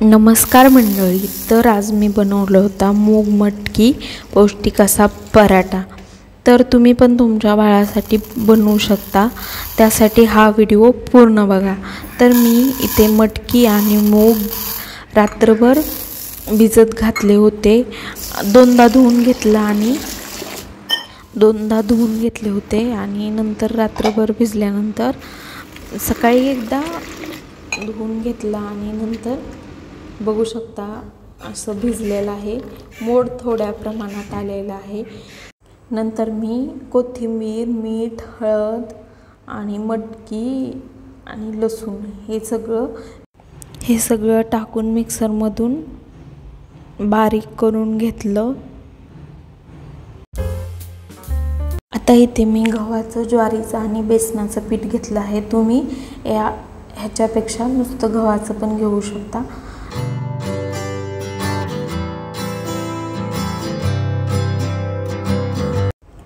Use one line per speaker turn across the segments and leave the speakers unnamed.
नमस्कार मंडळी, तर आज मी बनवला होता मूग मटकी पौष्टिक असा पराठा। तर तुम्ही पण तुमच्या बाळासाठी बनवू शकता, त्यासाठी हा व्हिडिओ पूर्ण बघा। तर मी इथे मटकी आणि मूग रात्रभर भिजत घातले होते, दोनदा धुवून घेतले होते आणि नंतर रात्रभर भिजल्यानंतर सकाळी एकदा धुवून घेतला आणि नंतर बघू शकता असं भिजलेलं आहे, मोड थोड्या प्रमाणात आलेला आहे। नंतर मी कोथिंबीर, मीठ, हळद आणि मटकी आणि लसूण हे सगळं टाकून मिक्सरमधून बारीक करून घेतलं। आता इथे मी गव्हाचं, ज्वारीचं आणि बेसनाचं पीठ घेतलं आहे। तुम्ही ह्याच्यापेक्षा नुसतं गव्हाचं पण घेऊ शकता।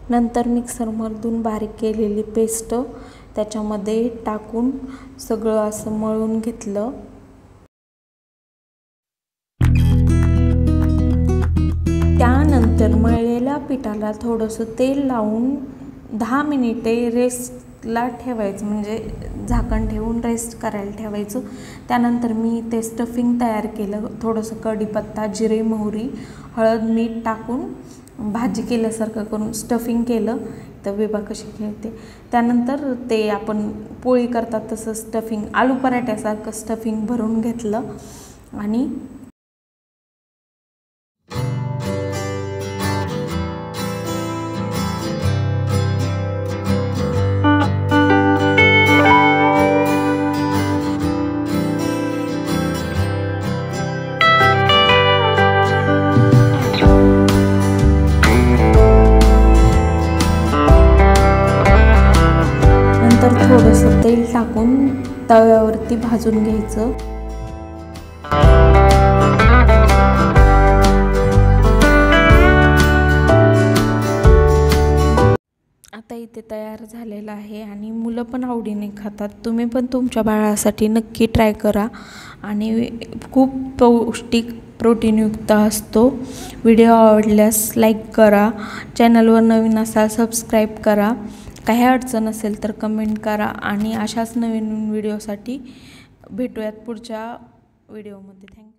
नंतर मिक्सरमधून बारीक केलेली पेस्ट त्याच्यामध्ये टाकून सगळं असं मळून घेतलं। त्यानंतर मळलेल्या पिठाला थोडंसं तेल लावून 10 मिनिटे रेस्टला ठेवायचं, म्हणजे झाकण ठेवून रेस्ट करायला ठेवायचं। त्यानंतर मी ते स्टफिंग तयार केलं, थोडंसं कढीपत्ता, जिरे, मोहरी, हळद, मीठ टाकून भाजी केल्यासारखं करून स्टफिंग केलं। तर बेबा कशी खेळते। त्यानंतर ते आपण पोळी करतात तसं स्टफिंग, आलू पराठ्यासारखं स्टफिंग भरून घेतलं आणि थोडंसं तेल टाकून तव्यावरती भाजून घ्यायचं। आता इथे तयार झालेलं आहे आणि मुलं पण आवडीने खातात। तुम्ही पण तुमच्या बाळासाठी नक्की ट्राय करा आणि खूप पौष्टिक, प्रोटीनयुक्त असतो। व्हिडिओ आवडल्यास लाईक करा, चॅनलवर नवीन असाल सबस्क्राईब करा, काही अडचण असेल तर कमेंट करा आणि अशाच नवीन व्हिडिओसाठी भेटूयात पुढच्या व्हिडिओमध्ये। थँक्यू।